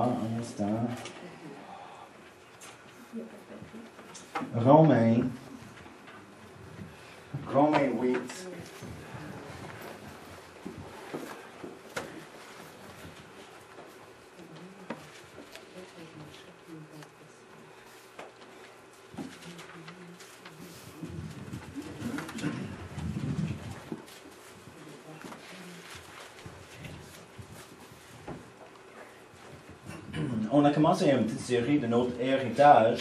Un instant. Romains 8. On a commencé une petite série de notre héritage.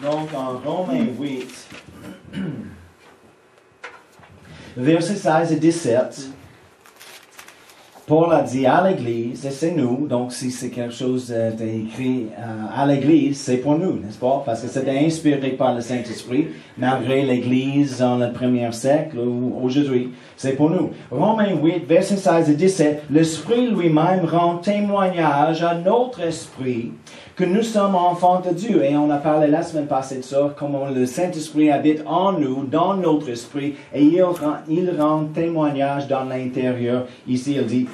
Donc, en Romains 8, versets 16 et 17, Paul a dit à l'Église, et c'est nous, donc si c'est quelque chose d'écrit à l'Église, c'est pour nous, n'est-ce pas? Parce que c'était inspiré par le Saint-Esprit, malgré l'Église dans le premier siècle ou aujourd'hui, c'est pour nous. Romains 8, versets 16 et 17, l'Esprit lui-même rend témoignage à notre esprit que nous sommes enfants de Dieu. Et on a parlé la semaine passée de ça, comment le Saint-Esprit habite en nous, dans notre esprit, et il rend témoignage dans l'intérieur. Ici, il dit,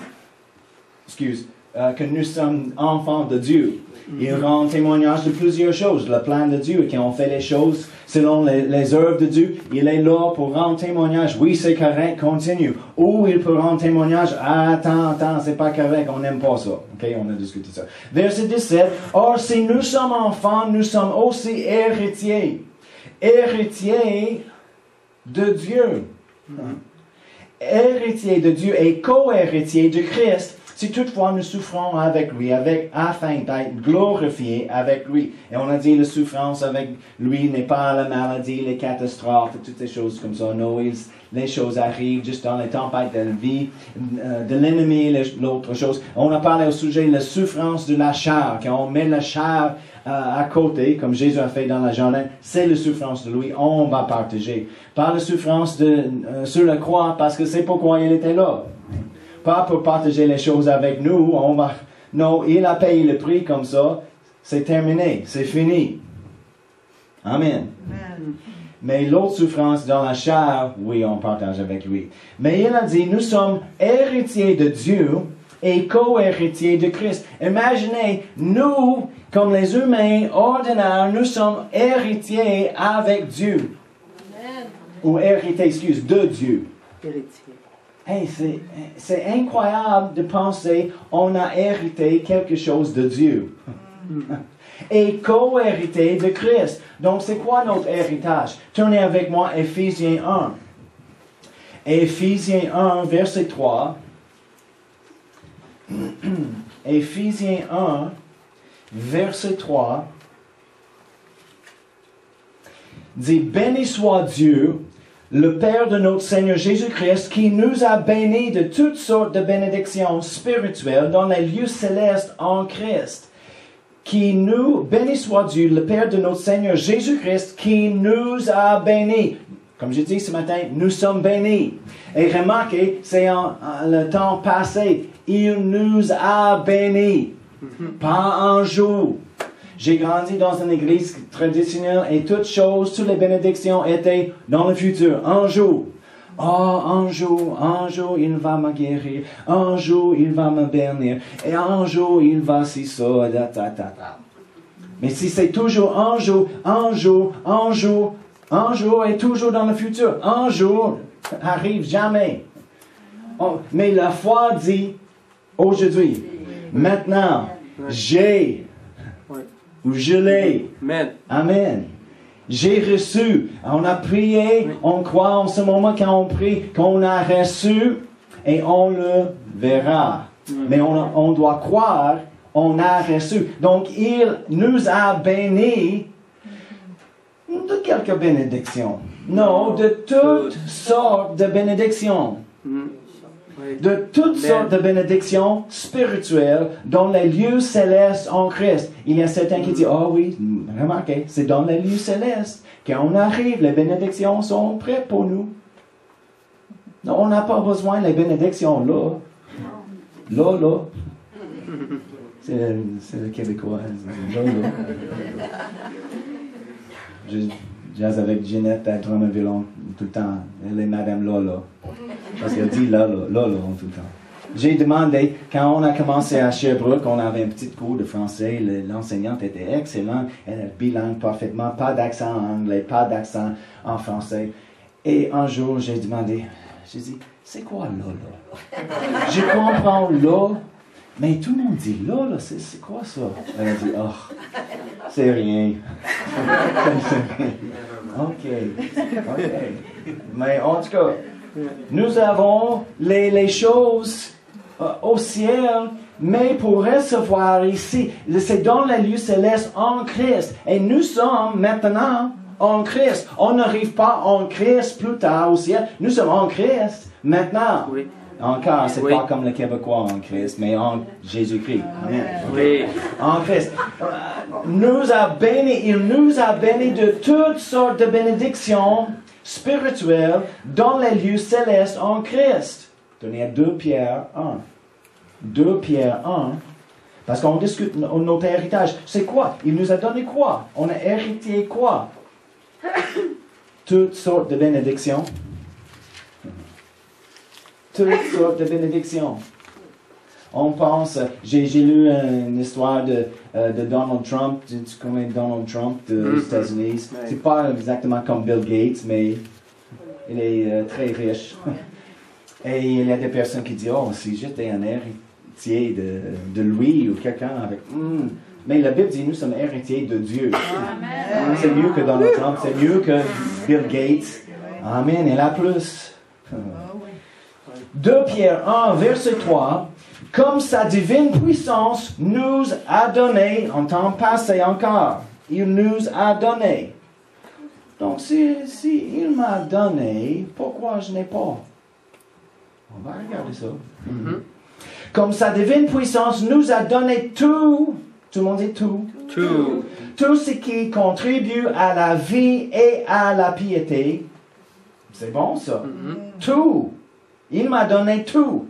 que nous sommes enfants de Dieu. Il rend témoignage de plusieurs choses. Le plan de Dieu, qui ont fait les choses selon les œuvres de Dieu, il est là pour rendre témoignage. Oui, c'est correct, continue. Ou il peut rendre témoignage, attends, c'est pas correct, on n'aime pas ça. Ok, on a discuté ça. Verset 17, or si nous sommes enfants, nous sommes aussi héritiers. Héritiers de Dieu. Héritiers de Dieu et co-héritiers de Christ. Si toutefois nous souffrons avec lui, afin d'être glorifiés avec lui. Et on a dit la souffrance avec lui n'est pas la maladie, les catastrophes, toutes ces choses comme ça. Non, les choses arrivent juste dans les tempêtes de la vie, de l'ennemi, l'autre chose. On a parlé au sujet de la souffrance de la chair. Quand on met la chair à côté, comme Jésus a fait dans la jardin, c'est la souffrance de lui, on va partager. Pas la souffrance sur la croix, parce que c'est pourquoi il était là. Pas pour partager les choses avec nous. Non, il a payé le prix comme ça. C'est terminé. C'est fini. Amen. Amen. Mais l'autre souffrance dans la chair, oui, on partage avec lui. Mais il a dit, nous sommes héritiers de Dieu et co-héritiers de Christ. Imaginez, nous, comme les humains ordinaires, nous sommes héritiers avec Dieu. Amen. Ou héritiers, de Dieu. Héritiers. Hey, c'est incroyable de penser on a hérité quelque chose de Dieu. Et co-hérité de Christ. Donc, c'est quoi notre héritage? Tournez avec moi Éphésiens 1. Éphésiens 1, verset 3. Éphésiens 1, verset 3. Dit, béni soit Dieu, le Père de notre Seigneur Jésus-Christ, qui nous a bénis de toutes sortes de bénédictions spirituelles dans les lieux célestes en Christ. Béni soit Dieu, le Père de notre Seigneur Jésus-Christ, qui nous a bénis. Comme je dis ce matin, nous sommes bénis. Et remarquez, c'est le temps passé. Il nous a bénis. Pas un jour. J'ai grandi dans une église traditionnelle et toutes les bénédictions étaient dans le futur. Un jour. Un jour, il va me guérir. Un jour, il va me bénir. Et un jour, il va si ça, Mais si c'est toujours un jour est toujours dans le futur. Un jour arrive jamais. Mais la foi dit aujourd'hui, maintenant, j'ai. Ou je l'ai. Amen. Amen. J'ai reçu. On a prié. On croit en ce moment quand on prie qu'on a reçu et on le verra. Mais on doit croire. On a reçu. Donc, il nous a bénis de quelques bénédictions. Non, de toutes sortes de bénédictions. De toutes sortes de bénédictions spirituelles dans les lieux célestes en Christ. Il y a certains qui disent, oui, remarquez, c'est dans les lieux célestes. Quand on arrive, les bénédictions sont prêtes pour nous. Non, on n'a pas besoin des bénédictions là. Là. C'est le Québécois. Là. Je jase avec Ginette à drum violon tout le temps. Elle est Madame Lola. Parce qu'elle dit là tout le temps. J'ai demandé, quand on a commencé à Sherbrooke, on avait un petit cours de français, l'enseignante était excellente, elle est bilingue parfaitement, pas d'accent en anglais, pas d'accent en français. Et un jour, j'ai demandé, j'ai dit, c'est quoi là? Je comprends là, mais tout le monde dit là, c'est quoi ça? Elle a dit, oh, c'est rien. OK. Mais en tout cas, nous avons les choses au ciel, mais pour recevoir ici, c'est dans les lieux célestes en Christ. Et nous sommes maintenant en Christ. On n'arrive pas en Christ plus tard au ciel. Nous sommes en Christ maintenant. Oui. Encore, c'est pas comme le Québécois en Christ, mais en Jésus-Christ. Amen. Oui. En Christ. Il nous a bénis de toutes sortes de bénédictions spirituelles dans les lieux célestes en Christ. Donnez à 2 Pierre 1. 2 Pierre 1. Parce qu'on discute notre héritage. C'est quoi? Il nous a donné quoi? On a hérité quoi? Toutes sortes de bénédictions. Toutes sortes de bénédictions. On pense, j'ai lu une histoire de Donald Trump. Tu connais Donald Trump des États-Unis? C'est pas exactement comme Bill Gates, mais il est très riche. Et il y a des personnes qui disent, oh, si j'étais un héritier de lui ou quelqu'un avec... Mais la Bible dit, nous sommes héritiers de Dieu. Amen. C'est mieux que Donald Trump, c'est mieux que Bill Gates. Amen, et là plus. 2 Pierre 1, verset 3. Comme sa divine puissance nous a donné, en temps passé encore, il nous a donné. Donc, si il m'a donné, pourquoi je n'ai pas? On va regarder ça. Comme sa divine puissance nous a donné tout le monde dit tout. Tout ce qui contribue à la vie et à la piété. C'est bon ça. Tout. Il m'a donné tout.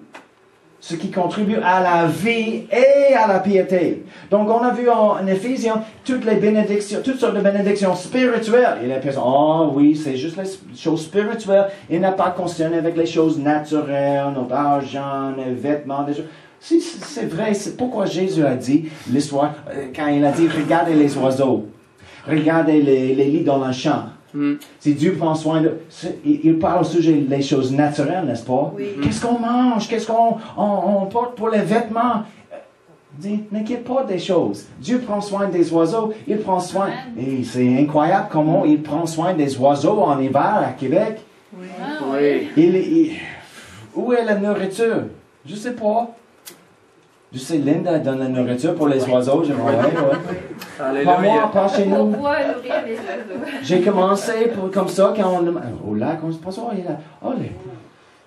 Ce qui contribue à la vie et à la piété. Donc, on a vu en Éphésiens toutes les bénédictions, toutes sortes de bénédictions spirituelles. Et les personnes, oh oui, c'est juste les choses spirituelles. Il n'a pas concerné avec les choses naturelles, notre argent, nos vêtements, des choses. C'est vrai, c'est pourquoi Jésus a dit l'histoire, quand il a dit, regardez les oiseaux, regardez les lits dans le champ. Si Dieu prend soin de... Il parle au sujet des choses naturelles, n'est-ce pas? Oui. Qu'est-ce qu'on mange? Qu'est-ce qu'on porte pour les vêtements? Dis, n'inquiète pas des choses. Dieu prend soin des oiseaux. Il prend soin... Et c'est incroyable comment il prend soin des oiseaux en hiver à Québec. Oui. Où est la nourriture? Je ne sais pas. Je sais, Linda donne la nourriture pour les oiseaux, j'aimerais bien, Pas moi, pas chez nous. J'ai commencé comme ça, quand on... Au lac, on se pense, oh, les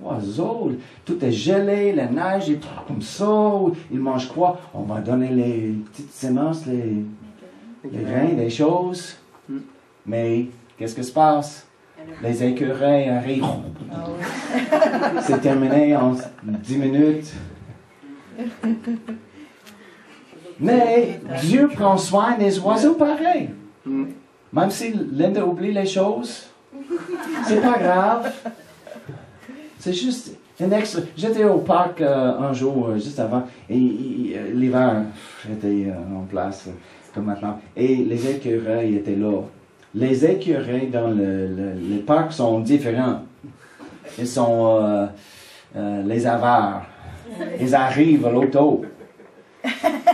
oiseaux, tout est gelé, la neige est comme ça, ils mangent quoi? On va donner les petites semences, les grains, des choses. Mais, qu'est-ce qui se passe? Les écureuils arrivent. C'est terminé en 10 minutes. Mais Dieu prend soin des oiseaux pareil. Même si Linda oublie les choses, c'est pas grave. C'est juste un extra. J'étais au parc un jour, juste avant, et l'hiver était en place, comme maintenant, et les écureuils étaient là. Les écureuils dans le parc sont différents. Ils sont les avares. Ils arrivent à l'auto.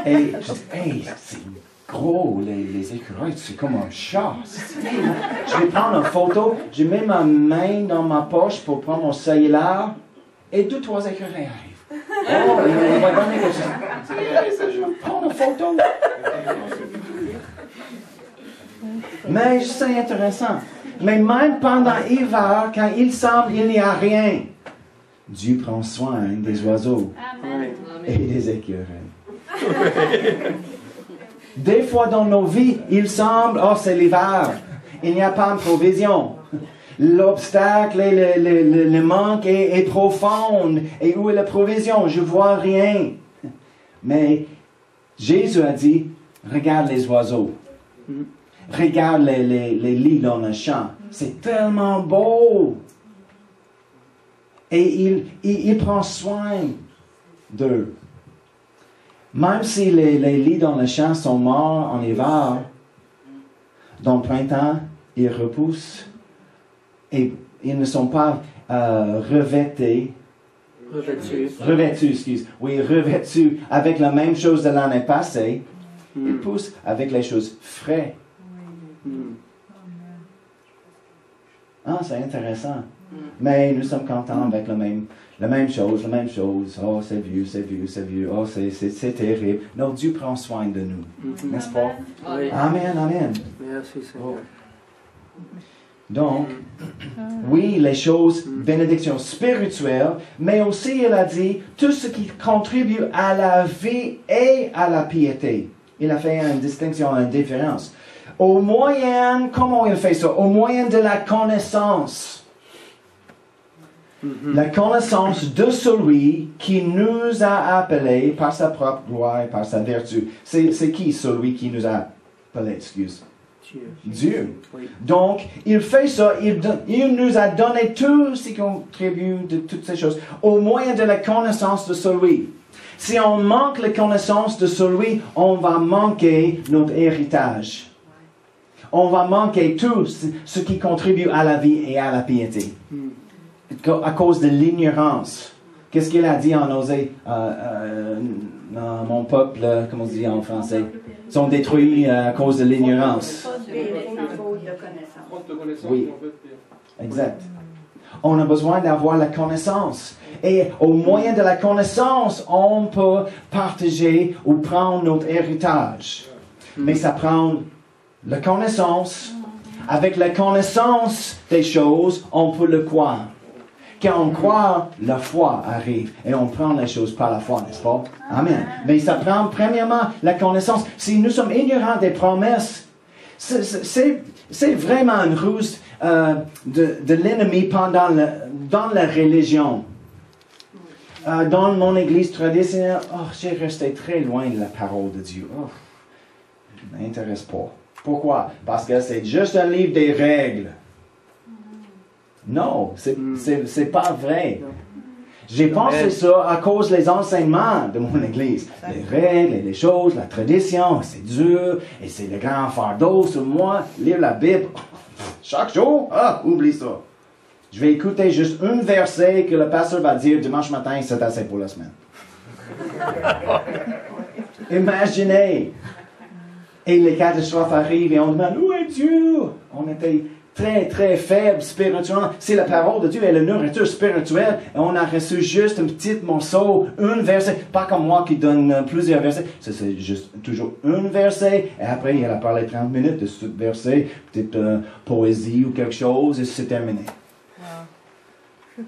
Et je dis, hey, c'est gros, les écureuils, c'est comme un chat. Je vais prendre une photo, je mets ma main dans ma poche pour prendre mon cellulaire, et 2-3 écureuils arrivent. Oh, il va donner quelque chose. Je vais prendre une photo. Mais c'est intéressant. Mais même pendant l'hiver, quand il semble il n'y a rien, Dieu prend soin des oiseaux. Amen. Et des écureuils. Des fois dans nos vies, il semble, oh c'est l'hiver, il n'y a pas de provision. L'obstacle et le manque est profond. Et où est la provision? Je ne vois rien. Mais Jésus a dit, regarde les oiseaux. Regarde les lits dans le champ. C'est tellement beau. Et il prend soin 2. Même si les lits dans le champ sont morts en hiver, dans le printemps, ils repoussent et ils ne sont pas revêtus, revêtus avec la même chose de l'année passée. Ils poussent avec les choses fraîches. Ah, c'est intéressant. Mais nous sommes contents avec la même chose. Oh, c'est vieux. Oh, c'est terrible. Non, Dieu prend soin de nous. N'est-ce pas? Oui. Amen. Merci, Seigneur. Donc, oui, les choses, bénédiction spirituelle, mais aussi, il a dit, tout ce qui contribue à la vie et à la piété. Il a fait une distinction, une différence. Au moyen, comment il fait ça? Au moyen de la connaissance. La connaissance de celui qui nous a appelés par sa propre gloire et par sa vertu. C'est qui celui qui nous a appelés, excuse? Dieu. Oui. Donc, il fait ça, il nous a donné tout ce qui contribue de toutes ces choses, au moyen de la connaissance de celui. Si on manque la connaissance de celui, on va manquer notre héritage. On va manquer tout ce qui contribue à la vie et à la piété. À cause de l'ignorance. Qu'est-ce qu'il a dit en Osée? Mon peuple, comment on dit en français? Sont détruits à cause de l'ignorance. Oui, exact. On a besoin d'avoir la connaissance. Et au moyen de la connaissance, on peut partager ou prendre notre héritage. Mais ça prend la connaissance. Avec la connaissance des choses, on peut le croire. Quand on croit, la foi arrive et on prend les choses par la foi, n'est-ce pas? Amen. Mais ça prend premièrement la connaissance. Si nous sommes ignorants des promesses, c'est vraiment une ruse de l'ennemi dans la religion. Dans mon église traditionnelle, j'ai resté très loin de la parole de Dieu. Ça ne m'intéresse pas. Pourquoi? Parce que c'est juste un livre des règles. Non, c'est pas vrai. J'ai pensé ça à cause des enseignements de mon église. Les règles et les choses, la tradition, c'est dur, et c'est le grand fardeau sur moi. Lire la Bible, chaque jour, oublie ça. Je vais écouter juste un verset que le pasteur va dire dimanche matin, c'est assez pour la semaine. Imaginez. Et les catastrophes arrivent et on demande, où est Dieu? On était très, très faible spirituellement. C'est la parole de Dieu et la nourriture spirituelle. Et on a reçu juste un petit morceau, un verset. Pas comme moi qui donne plusieurs versets. C'est juste toujours un verset. Et après, il a parlé 30 minutes de ce verset. Peut-être poésie ou quelque chose. Et c'est terminé. Wow.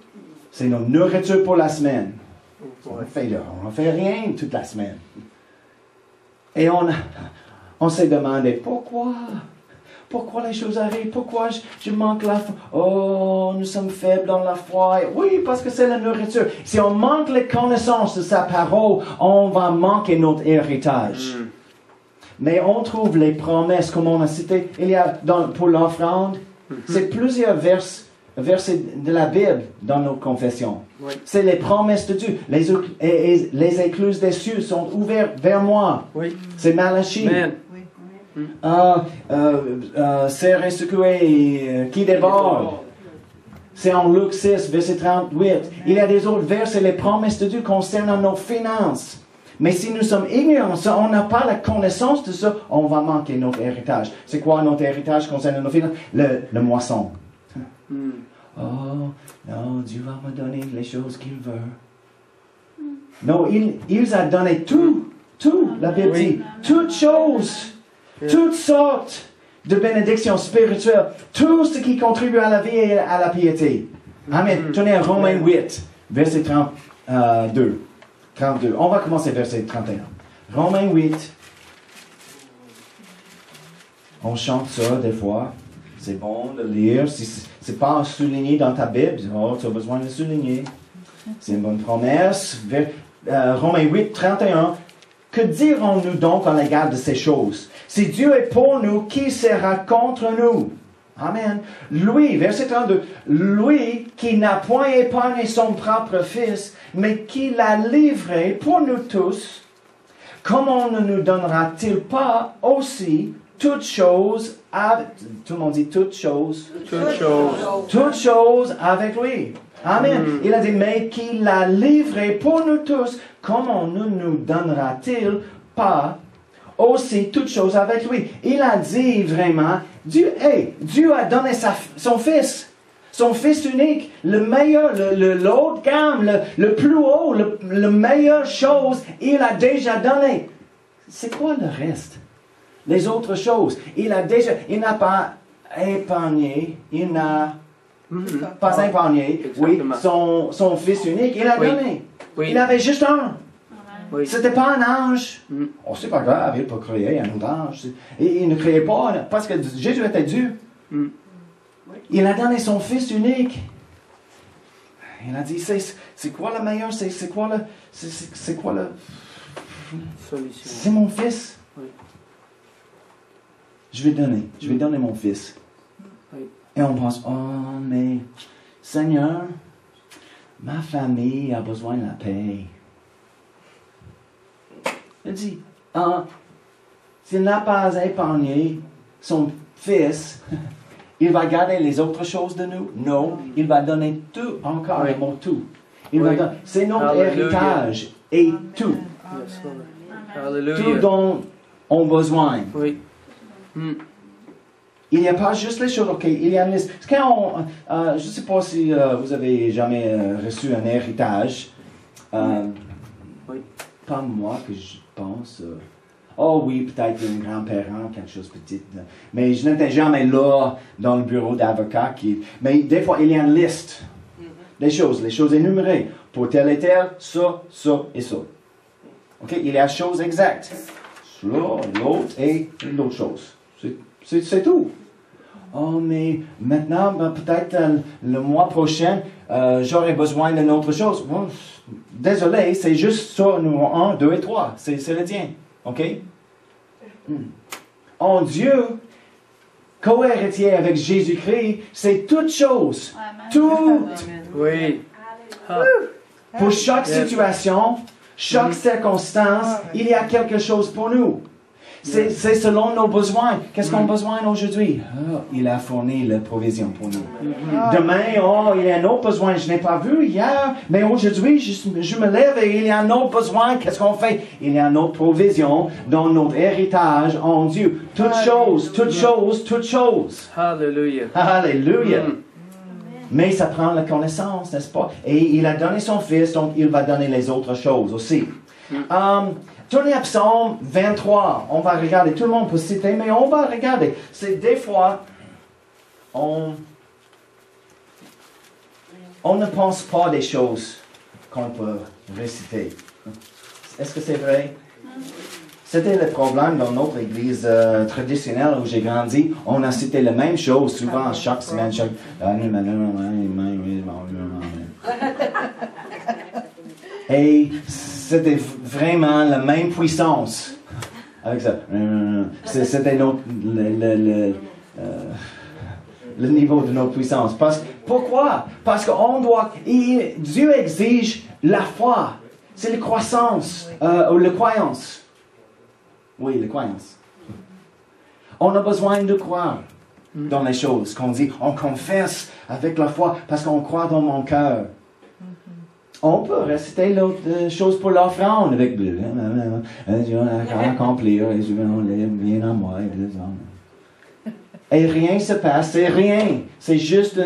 C'est notre nourriture pour la semaine. On ne fait rien toute la semaine. Et on s'est demandé pourquoi. Pourquoi les choses arrivent? Pourquoi je manque la foi? Oh, nous sommes faibles dans la foi. Oui, parce que c'est la nourriture. Si on manque les connaissances de sa parole, on va manquer notre héritage. Mais on trouve les promesses, comme on a cité. Il y a pour l'offrande, c'est plusieurs versets de la Bible dans nos confessions. Oui. C'est les promesses de Dieu. Les écluses des cieux sont ouvertes vers moi. Oui. C'est Malachie. Amen. Serre et secoué, qui déborde. C'est en Luc 6, verset 38. Il y a des autres versets, les promesses de Dieu concernant nos finances. Mais si nous sommes ignorants, on n'a pas la connaissance de ça, on va manquer notre héritage. C'est quoi notre héritage concernant nos finances? Le moisson. Oh, non, Dieu va me donner les choses qu'il veut. Non, il a donné tout, la Bible dit, toutes choses. Toutes sortes de bénédictions spirituelles, tout ce qui contribue à la vie et à la piété. Amen. Tenez à Romains 8, verset 32. On va commencer verset 31. Romains 8. On chante ça des fois. C'est bon de lire. Si c'est pas souligné dans ta Bible, tu as besoin de le souligner. C'est une bonne promesse. Romains 8, 31. Que dirons-nous donc à l'égard de ces choses? Si Dieu est pour nous, qui sera contre nous? Amen. Lui, verset 32, lui qui n'a point épargné son propre Fils, mais qui l'a livré pour nous tous, comment ne nous donnera-t-il pas aussi toutes choses avec... Tout le monde dit toutes choses. Toutes choses. Toutes choses avec lui. Amen. Il a dit, mais qui l'a livré pour nous tous, comment ne nous donnera-t-il pas aussi toutes choses avec lui? Il a dit vraiment, Dieu a donné son Fils. Son Fils unique, le meilleur, le haut de gamme, le plus haut, le meilleure chose, il a déjà donné. C'est quoi le reste? Les autres choses. Il n'a pas épargné, il n'a pas épargné, oui, son Fils unique, il a donné. Oui. Il avait juste un. Oui. C'était pas un ange. Oh, c'est pas grave, il peut créer un autre ange. Il ne créait pas, parce que Jésus était Dieu. Il a donné son Fils unique. Il a dit, c'est quoi le meilleur? C'est quoi le Solution. C'est mon Fils. Oui. Je vais donner mon Fils. Oui. Et on pense, oh, mais Seigneur, ma famille a besoin de la paix. Il dit, s'il n'a pas épargné son Fils, il va garder les autres choses de nous? Non, il va donner tout, encore le mot tout. C'est notre héritage et tout. Yes, Lord. Hallelujah. Tout dont on a besoin. Oui. Il n'y a pas juste les choses, ok, il y a une liste. Quand je ne sais pas si vous avez jamais reçu un héritage. Oui. Pas moi que je pense. Oh oui, peut-être un grand-parent, quelque chose de petit. Mais je n'étais jamais là dans le bureau d'avocat. Mais des fois, il y a une liste des choses, les choses énumérées. Pour tel et tel, ça et ça. Ok, il y a choses exactes. L'autre et l'autre chose. C'est tout. Oh, mais maintenant, peut-être le mois prochain, j'aurai besoin d'une autre chose. Bon, désolé, c'est juste ça, numéro 1, 2 et 3. C'est le tien. OK? En Dieu, co-héritier avec Jésus-Christ, c'est toute chose. Tout. Oui. Pour chaque situation, chaque circonstance, il y a quelque chose pour nous. C'est selon nos besoins. Qu'est-ce qu'on a besoin aujourd'hui? Il a fourni la provision pour nous. Demain, il y a un autre besoin. Je n'ai pas vu hier, mais aujourd'hui, je me lève et il y a un autre besoin. Qu'est-ce qu'on fait? Il y a une autre provision dans notre héritage en Dieu. Toutes choses, toutes choses, toutes choses. Hallelujah. Alléluia. Mais ça prend la connaissance, n'est-ce pas? Et il a donné son Fils, donc il va donner les autres choses aussi. Tournez à Psaume 23. On va regarder. Tout le monde peut citer, mais on va regarder. C'est des fois, on ne pense pas des choses qu'on peut réciter. Est-ce que c'est vrai? C'était le problème dans notre église traditionnelle où j'ai grandi. On a cité la même chose souvent chaque semaine. Et c'était vraiment la même puissance. Avec ça. C'était le niveau de notre puissance. Pourquoi? Parce qu'on doit... Dieu exige la foi. C'est la croissance. Ou la croyance. Oui, la croyance. On a besoin de croire dans les choses qu'on dit. On confesse avec la foi parce qu'on croit dans mon cœur. On peut réciter l'autre chose pour l'offrande avec Dieu va accomplir, viens à moi. Et rien se passe, c'est rien. C'est juste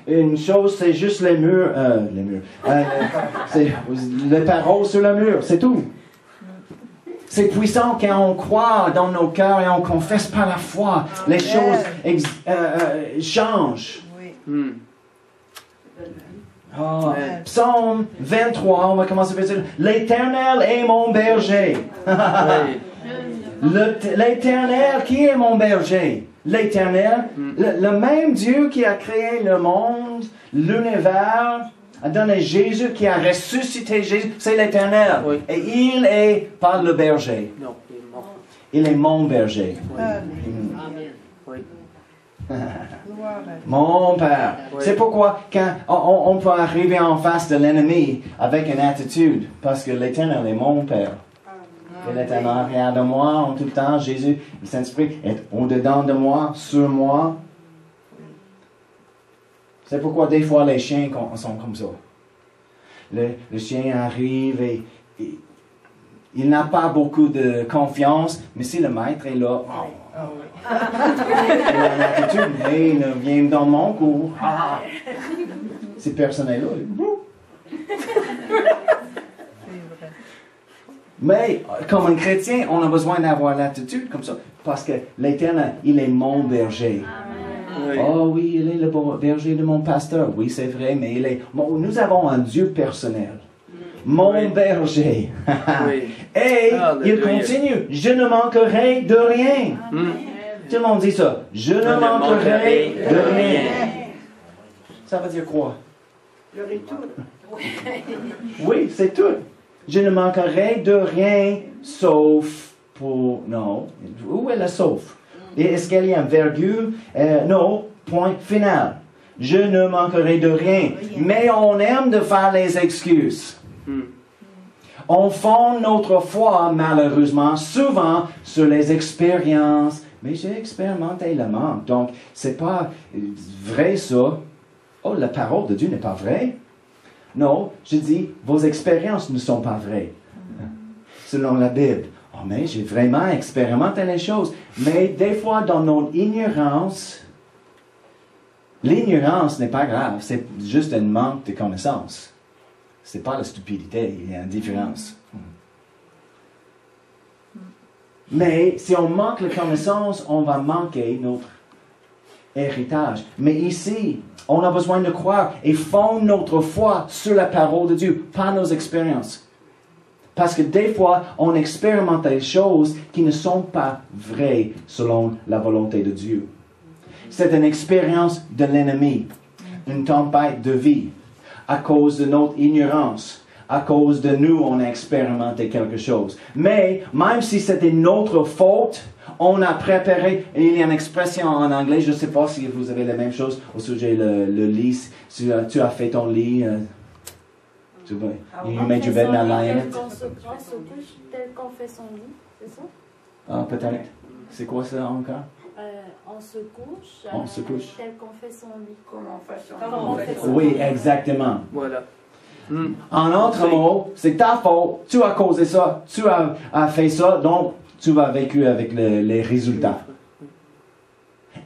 une chose, c'est juste les murs. C'est les paroles sur le mur, c'est tout. C'est puissant quand on croit dans nos cœurs et on confesse par la foi. Les choses changent. Oui. Psaume 23, on va commencer par dire l'Éternel est mon berger. L'Éternel, qui est mon berger? L'Éternel, le même Dieu qui a créé le monde, l'univers, a donné Jésus, qui a ressuscité Jésus, c'est l'Éternel. Oui. Et il est pas le berger. Non, il est mort. Il est mon berger. Amen. Oui. Mon Père. Oui. C'est pourquoi quand on peut arriver en face de l'ennemi avec une attitude, parce que l'Éternel est mon Père. Il est en arrière de moi en tout temps. Jésus, le Saint-Esprit est au-dedans de moi, sur moi. C'est pourquoi des fois les chiens sont comme ça. Le chien arrive et il n'a pas beaucoup de confiance, mais si le maître est là, il a une attitude, mais il vient dans mon cours. Cette personne est là. Mais comme un chrétien, on a besoin d'avoir l'attitude comme ça, parce que l'Éternel, il est mon berger. Oui. Oh oui, il est le berger de mon pasteur. Oui, c'est vrai, mais nous avons un Dieu personnel. Mon Oui. berger. Oui. Et Alléluia. il continue. Je ne manquerai de rien. Tout le monde dit ça. Je ne manquerai de rien. Ça veut dire quoi? Oui, c'est tout. Je ne manquerai de rien sauf pour... Non. Où est le sauf? Est-ce qu'il y a un virgule? Non. Point final. Je ne manquerai de rien. Mais on aime de faire les excuses. On fonde notre foi, malheureusement, souvent sur les expériences. Mais j'ai expérimenté le manque. Donc, c'est pas vrai ça. Oh, la parole de Dieu n'est pas vraie. Non, je dis, vos expériences ne sont pas vraies. Selon la Bible. Oh, mais j'ai vraiment expérimenté les choses. Mais des fois, dans notre ignorance, l'ignorance n'est pas grave. C'est juste un manque de connaissance. Ce n'est pas la stupidité, il y a une différence. Mais si on manque la connaissance, on va manquer notre héritage. Mais ici, on a besoin de croire et fondre notre foi sur la parole de Dieu, pas nos expériences. Parce que des fois, on expérimente des choses qui ne sont pas vraies selon la volonté de Dieu. C'est une expérience de l'ennemi, une tempête de vie, à cause de notre ignorance. À cause de nous, on a expérimenté quelque chose. Mais, même si c'était notre faute, on a préparé, et il y a une expression en anglais, je ne sais pas si vous avez la même chose au sujet le lit, tu as fait ton lit, tu vois, you made your bed, now lie in it. On se couche tel qu'on fait son lit, c'est ça? Ah, peut-être. C'est quoi ça encore? On se couche. On se couche. Tel qu'on fait son lit. Comment Comment on fait son lit. Oui, exactement. Voilà. En autre mot, c'est ta faute, tu as causé ça, tu as fait ça, donc tu vas vécu avec les résultats.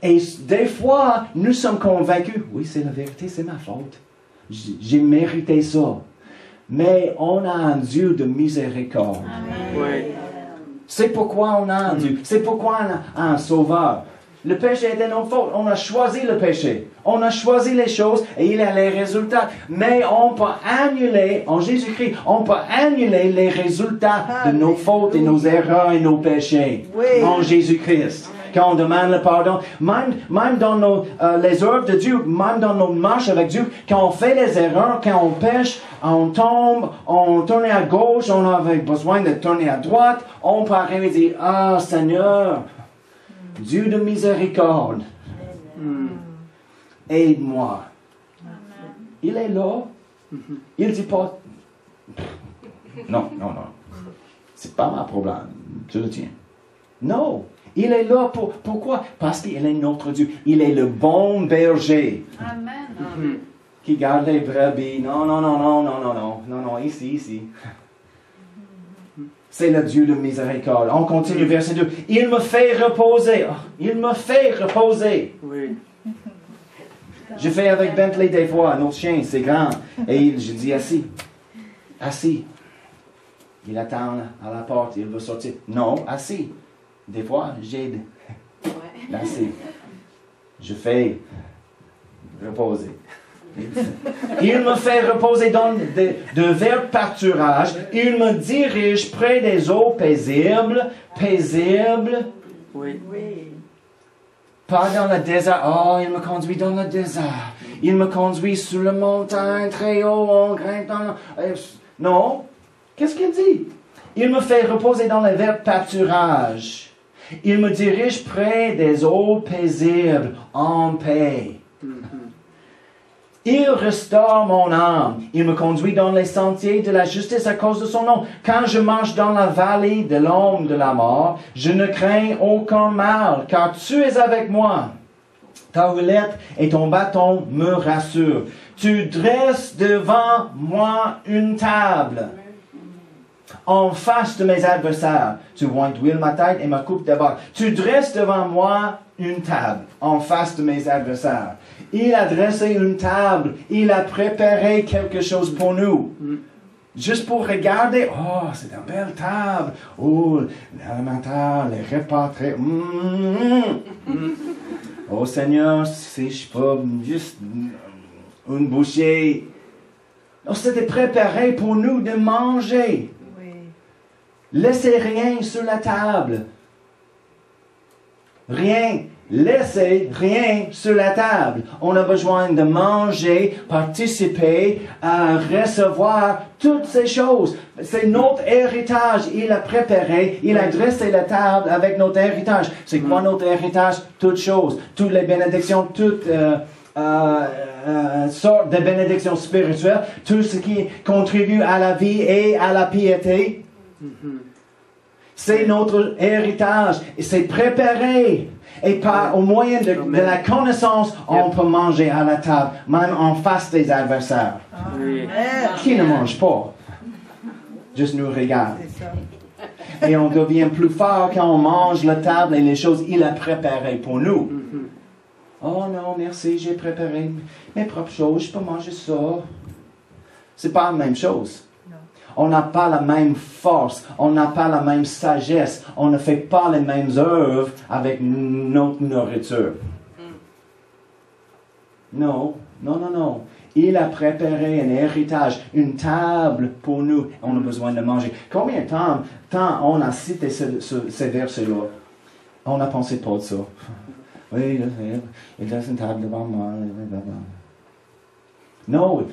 Et des fois, nous sommes convaincus, oui, c'est la vérité, c'est ma faute. J'ai mérité ça. Mais on a un Dieu de miséricorde. Oui. C'est pourquoi on a un Dieu. C'est pourquoi on a un sauveur. Le péché était notre faute. On a choisi le péché. On a choisi les choses et il a les résultats. Mais on peut annuler, en Jésus-Christ, on peut annuler les résultats de nos fautes et nos erreurs et nos péchés. Oui. En Jésus-Christ. Quand on demande le pardon, même dans les œuvres de Dieu, même dans nos marches avec Dieu, quand on fait les erreurs, quand on pêche, on tombe, on tourne à gauche, on avait besoin de tourner à droite, on peut arriver et dire, ah Seigneur, Dieu de miséricorde, aide-moi. Il est là. Il ne dit pas, non, c'est pas ma problème, je le tiens. Non. Il est là pourquoi? Parce qu'il est notre Dieu. Il est le bon berger. Amen. Qui garde les brebis. Non, ici. C'est le Dieu de miséricorde. On continue, verset 2. Il me fait reposer. Oh, il me fait reposer. Oui. Je fais avec Bentley des fois, notre chien, c'est grand. Et je dis assis. Il attend à la porte, il veut sortir. Non, assis. Des fois, j'aide. Assis. Je fais reposer. Il me fait reposer dans de verts pâturages. Il me dirige près des eaux paisibles. Oui. Pas dans le désert. Oh, il me conduit dans le désert. Il me conduit sur la montagne très haut. On grimpe dans non. Qu'est-ce qu'il dit? Il me fait reposer dans les verts pâturages. Il me dirige près des eaux paisibles, en paix. Il restaure mon âme. Il me conduit dans les sentiers de la justice à cause de son nom. Quand je marche dans la vallée de l'ombre de la mort, je ne crains aucun mal, car tu es avec moi. Ta houlette et ton bâton me rassurent. Tu dresses devant moi une table en face de mes adversaires. Tu oins d'huile ma tête et ma coupe d'abord. Tu dresses devant moi une table en face de mes adversaires. Il a dressé une table. Il a préparé quelque chose pour nous. Juste pour regarder. Oh, c'est une belle table. Oh, l'alimentaire, les repas très... Oh Seigneur, si je peux juste une bouchée. Non, c'était préparé pour nous de manger. Oui. Laissez rien sur la table. Rien. Laissez rien sur la table. On a besoin de manger, participer, à recevoir toutes ces choses. C'est notre héritage. Il a préparé, il a dressé la table avec notre héritage. C'est quoi notre héritage? Toutes choses, toutes les bénédictions, toutes sortes de bénédictions spirituelles, tout ce qui contribue à la vie et à la piété. C'est notre héritage et c'est préparé. Et au moyen de la connaissance, on peut manger à la table, même en face des adversaires. Qui ne mange pas, juste nous regarde. Et on devient plus fort quand on mange la table et les choses qu'il a préparées pour nous. Oh non, merci, j'ai préparé mes propres choses, je peux manger ça. C'est pas la même chose. On n'a pas la même force, on n'a pas la même sagesse, on ne fait pas les mêmes œuvres avec notre nourriture. Non. Il a préparé un héritage, une table pour nous. On a besoin de manger. Combien de temps on a cité ces versets-là? On n'a pensé pas de ça. Oui, il laisse une table devant moi. Non,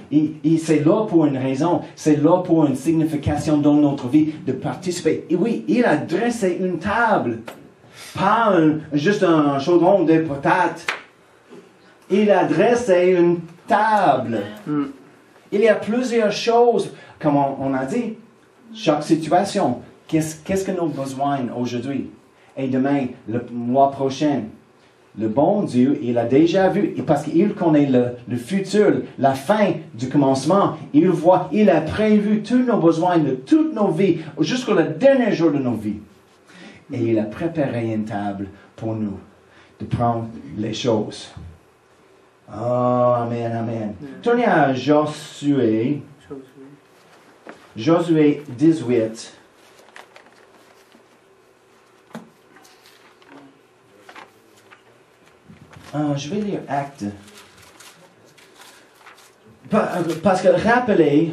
c'est là pour une raison, c'est là pour une signification dans notre vie, de participer. Et oui, il a dressé une table, pas juste un chaudron de patates. Il a dressé une table. Il y a plusieurs choses, comme on a dit, chaque situation. Qu'est-ce que nous avons besoin aujourd'hui? Et demain, le mois prochain. Le bon Dieu, il a déjà vu, parce qu'il connaît le futur, la fin du commencement. Il voit, il a prévu tous nos besoins de toutes nos vies, jusqu'au dernier jour de nos vies. Et il a préparé une table pour nous, de prendre les choses. Oh, amen, amen. Tournez à Josué 18. Je vais lire Actes. Parce que rappelez,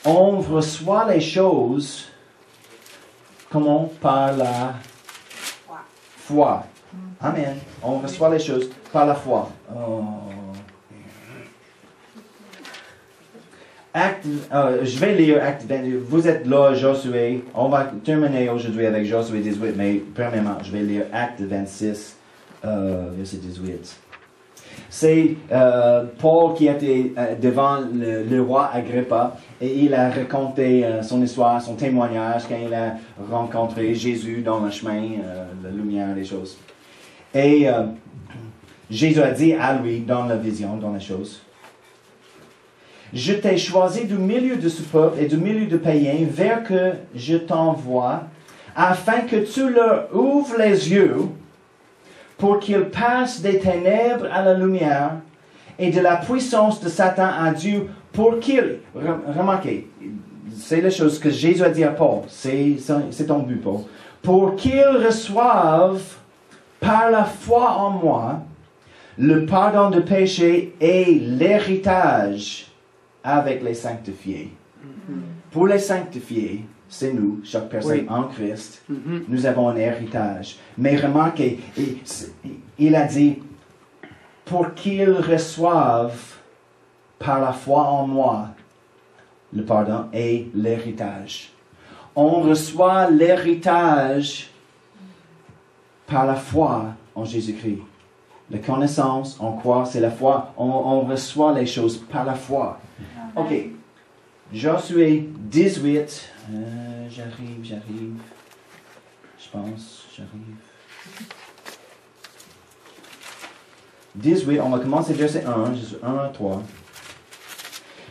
on reçoit les choses comment? Par la foi. Amen. On reçoit les choses par la foi. Je vais lire Acte 28. Vous êtes là, Josué. On va terminer aujourd'hui avec Josué 18, mais premièrement, je vais lire Acte 26. Verset 18. C'est Paul qui était devant le roi Agrippa et il a raconté son histoire, son témoignage quand il a rencontré Jésus dans le chemin, la lumière, les choses. Et Jésus a dit à lui dans la vision, dans les choses, « Je t'ai choisi du milieu de ce peuple et du milieu de païens vers que je t'envoie, afin que tu leur ouvres les yeux pour qu'ils passent des ténèbres à la lumière et de la puissance de Satan à Dieu, pour qu'ils... » Remarquez, c'est la chose que Jésus a dit à Paul. C'est ton but, Paul. « Pour qu'ils reçoivent par la foi en moi le pardon de péché et l'héritage avec les sanctifiés. » Pour les sanctifiés, c'est nous, chaque personne en Christ, nous avons un héritage. Mais remarquez, il a dit, pour qu'ils reçoivent par la foi en moi le pardon et l'héritage. On reçoit l'héritage par la foi en Jésus-Christ. La connaissance, on croit, c'est la foi. On reçoit les choses par la foi. OK. Josué 18. J'arrive. Je pense, j'arrive. 18, on va commencer verset 1, 1 à 3.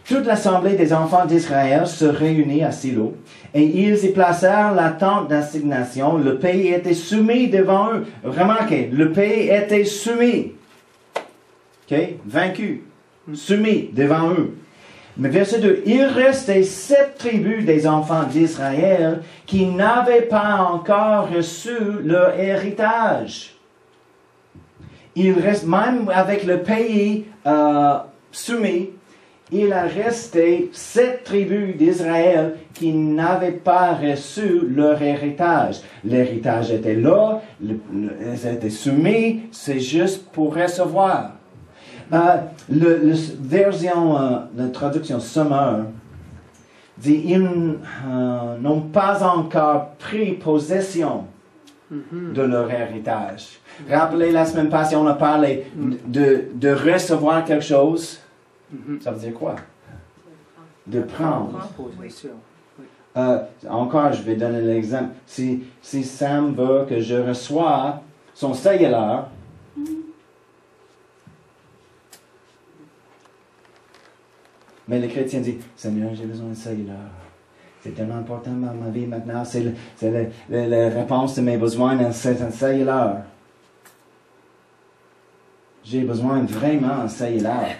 Toute l'assemblée des enfants d'Israël se réunit à Silo, et ils y placèrent la tente d'assignation. Le pays était soumis devant eux. Remarquez, le pays était soumis. OK? Vaincu. Soumis devant eux. Mais verset 2, il restait 7 tribus des enfants d'Israël qui n'avaient pas encore reçu leur héritage. Il reste, même avec le pays soumis, il a resté 7 tribus d'Israël qui n'avaient pas reçu leur héritage. L'héritage était là, ils étaient soumis, c'est juste pour recevoir. La traduction Sommer dit ils n'ont pas encore pris possession de leur héritage. Rappelez, la semaine passée, on a parlé de recevoir quelque chose. Ça veut dire quoi? De prendre. Encore, je vais donner l'exemple. Si Sam veut que je reçoive son cellulaire, mais le chrétien dit, Seigneur, j'ai besoin de cellulaire. C'est tellement important dans ma vie maintenant. C'est la réponse de mes besoins, c'est un cellulaire. J'ai besoin vraiment d'un cellulaire.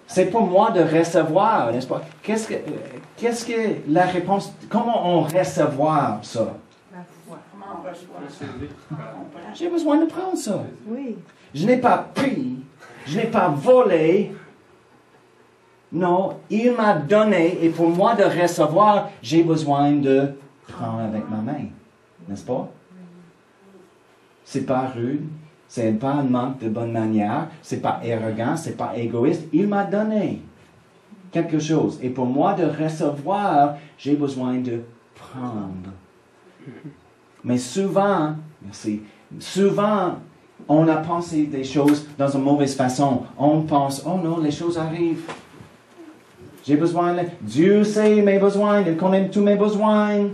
C'est pour moi de recevoir, n'est-ce pas? Qu'est-ce que la réponse, comment on recevoir ça? Comment on reçoit? J'ai besoin de prendre ça. Oui. Je n'ai pas pris, je n'ai pas volé. Non, il m'a donné et pour moi de recevoir, j'ai besoin de prendre avec ma main. N'est-ce pas? C'est pas rude, c'est pas un manque de bonne manière, c'est pas arrogant, c'est pas égoïste. Il m'a donné quelque chose et pour moi de recevoir, j'ai besoin de prendre. Mais souvent, on a pensé des choses dans une mauvaise façon. On pense, oh non, les choses arrivent. J'ai besoin, Dieu sait mes besoins, il connaît tous mes besoins.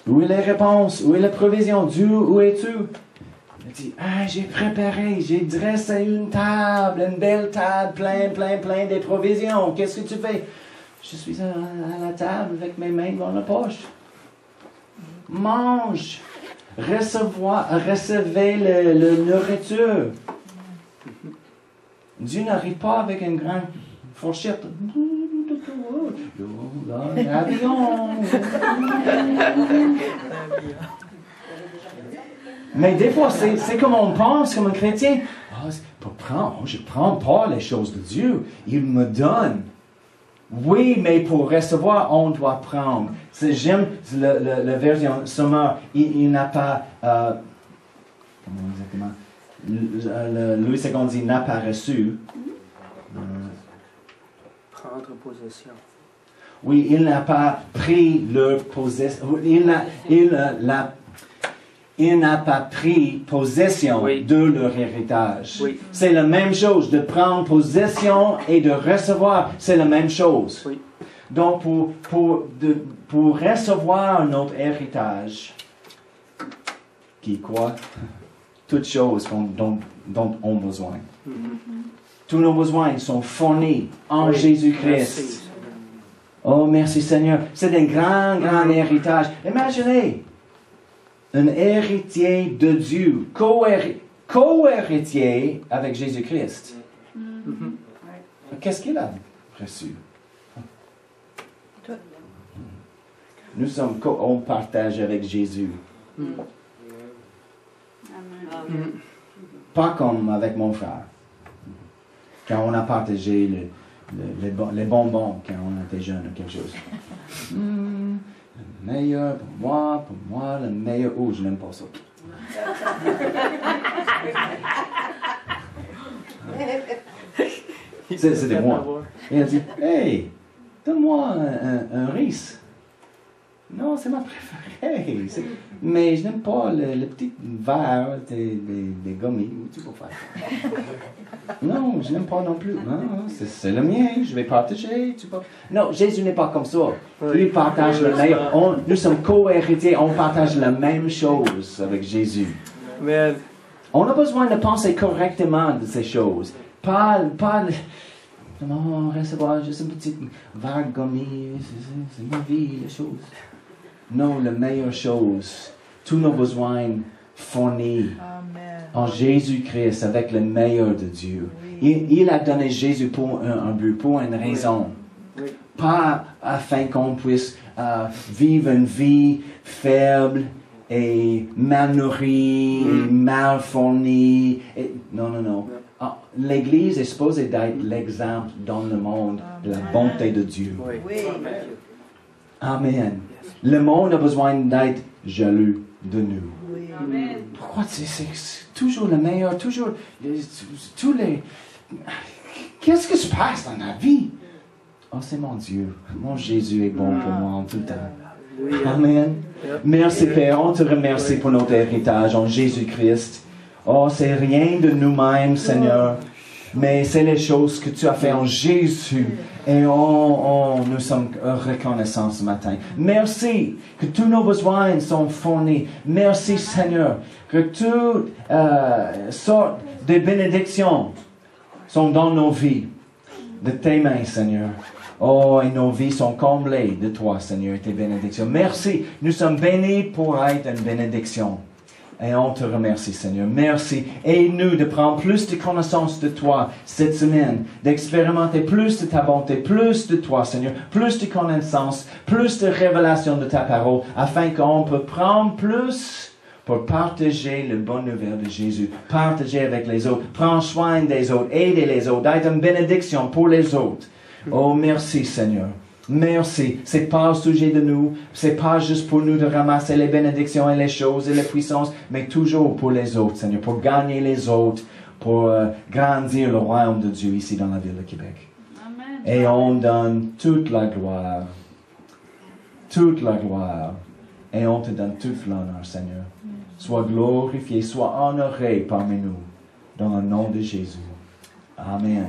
Où est la réponse? Où est la provision? Dieu, où es-tu? Il dit, j'ai préparé, j'ai dressé une table, une belle table, plein de provisions. Qu'est-ce que tu fais? Je suis à la table avec mes mains dans la poche. Mange. Recevez la nourriture. Dieu n'arrive pas avec une grande fourchette. Avion. Mais des fois, c'est comme on pense, comme un chrétien. Je ne prends pas les choses de Dieu. Il me donne. Oui, mais pour recevoir, on doit prendre. J'aime la version Sommer. Il n'a pas... comment exactement? Louis II dit n'a pas reçu. Prendre possession. Oui, il n'a pas pris leur possession. Il n'a pas pris possession de leur héritage. Oui. C'est la même chose. De prendre possession et de recevoir, c'est la même chose. Oui. Donc, pour recevoir notre héritage, qui est quoi? Toutes choses dont on a besoin. Tous nos besoins sont fournis en Jésus-Christ. Merci. Oh, merci Seigneur. C'est un grand héritage. Imaginez, un héritier de Dieu, co-héritier avec Jésus-Christ. Qu'est-ce qu'il a reçu? Nous sommes on partage avec Jésus. Pas comme avec mon frère. Quand on a partagé les bonbons quand on était jeune ou quelque chose. Le meilleur pour moi, le meilleur. Oh, je n'aime pas ça. C'était moi. Et elle dit, hey, donne-moi un riz. Non, c'est ma préférée. Mais je n'aime pas le petit verre des gommis. Tu peux faire. Non, je n'aime pas non plus. Non, c'est le mien, je vais partager. Non, Jésus n'est pas comme ça. Il partage le meilleur. Nous sommes co-héritiers, on partage la même chose avec Jésus. Amen. On a besoin de penser correctement de ces choses. Pas non, recevoir juste une petite verre gommis, c'est ma vie, les choses. Non, la meilleure chose, tous nos besoins fournis en Jésus-Christ avec le meilleur de Dieu. Il a donné Jésus pour un but, pour une raison. Pas afin qu'on puisse vivre une vie faible et mal nourrie, et mal fournie. Non. L'Église est supposée d'être l'exemple dans le monde de la bonté de Dieu. Amen. Le monde a besoin d'être jaloux de nous. Amen. Pourquoi c'est toujours le meilleur, toujours tous les... Qu'est-ce qui se passe dans la vie? Oh, c'est mon Dieu. Mon Jésus est bon pour moi en tout temps. Amen. Merci Père, on te remercie pour notre héritage en Jésus-Christ. Oh, c'est rien de nous-mêmes, Seigneur, mais c'est les choses que tu as fait en Jésus. Et nous sommes reconnaissants ce matin. Merci que tous nos besoins sont fournis. Merci, Seigneur, que toutes sortes de bénédictions sont dans nos vies, de tes mains, Seigneur. Oh, et nos vies sont comblées de toi, Seigneur, et tes bénédictions. Merci. Nous sommes bénis pour être une bénédiction. Et on te remercie, Seigneur. Merci. Aide-nous de prendre plus de connaissance de toi cette semaine, d'expérimenter plus de ta bonté, plus de toi, Seigneur, plus de connaissance, plus de révélation de ta parole, afin qu'on peut prendre plus pour partager le bonne nouvelle de Jésus, partager avec les autres, prendre soin des autres, aider les autres, être une bénédiction pour les autres. Oh, merci, Seigneur. Merci. C'est pas au sujet de nous. C'est pas juste pour nous de ramasser les bénédictions et les choses et les puissances, mais toujours pour les autres, Seigneur, pour gagner les autres, pour grandir le royaume de Dieu ici dans la ville de Québec. Amen. Et on donne toute la gloire. Toute la gloire. Et on te donne toute l'honneur, Seigneur. Sois glorifié, sois honoré parmi nous. Dans le nom de Jésus. Amen.